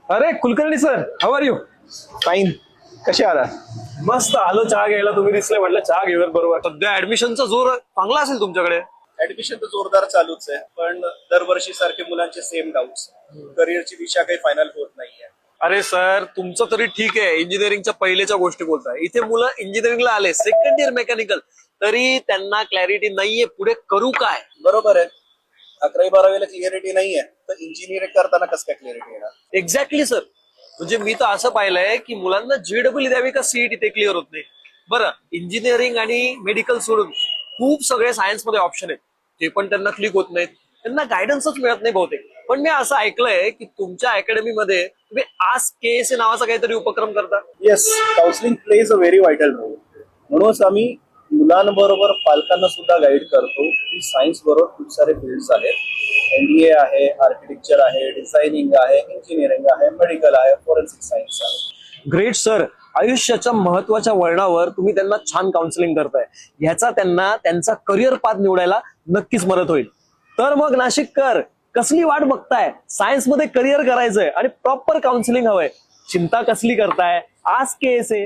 अरे Kulkarni sir, how are you? Fine. कसे आला? मस्त आलो चहा घ्यायला, तुम्ही दिसले म्हटलं चहा घेऊयात. बरोबर, सध्या ऍडमिशनचा जोर चांगला असेल तुमच्याकडे. ऍडमिशन तर जोरदार चालूच आहे, पण दरवर्षी सारखे मुलांचे सेम डाऊट्स. करिअरची दिशा काही फायनल होत नाहीये. अरे सर, तुमचं तरी ठीक आहे, इंजिनिअरिंगच्या पहिल्याच्या गोष्टी बोलताय. इथे मुलं इंजिनिअरिंगला आले सेकंड इयर मेकॅनिकल, तरी त्यांना क्लॅरिटी नाहीये पुढे करू काय. बरोबर आहे. 11वी-12वीला क्लिअरिटी नाहीये, तर इंजिनिअरिंग करताना कसं काय क्लिअरिटी येणार? Exactly sir. म्हणजे मी तर असं पाहिलंय की मुलांना JEE द्यावी का सीईटी ते क्लिअर होत नाही. बरं, इंजिनिअरिंग आणि मेडिकल सोडून खूप सगळे सायन्समध्ये ऑप्शन आहेत, ते पण त्यांना क्लिक होत नाहीत. त्यांना गायडन्सच मिळत नाही बहुतेक. पण मी असं ऐकलंय की तुमच्या अकॅडमीमध्ये तुम्ही आस्क KSA नावाचा काहीतरी उपक्रम करता. Yes, counselling plays a very vital role. म्हणूनच आम्ही मुलांबरोबर पालकांना सुद्धा गाईड करतो की सायन्स बरोबर खूप सारे फील्ड्स आहेत. MBA आहे, आर्किटेक्चर आहे, डिझायनिंग आहे, इंजिनिअरिंग आहे, मेडिकल आहे, फॉरेन्सिक सायन्स आहे. Great sir. आयुष्याच्या महत्वाच्या वळणावर तुम्ही त्यांना छान काउन्सिलिंग करताय. ह्याचा त्यांना त्यांचा करिअर पाथ निवडायला नक्कीच मदत होईल. तर मग नाशिककर, कसली वाट बघताय? सायन्स मध्ये करिअर करायचंय आणि प्रॉपर काउन्सिलिंग हवंय. चिंता कसली करताय? Ask KSA.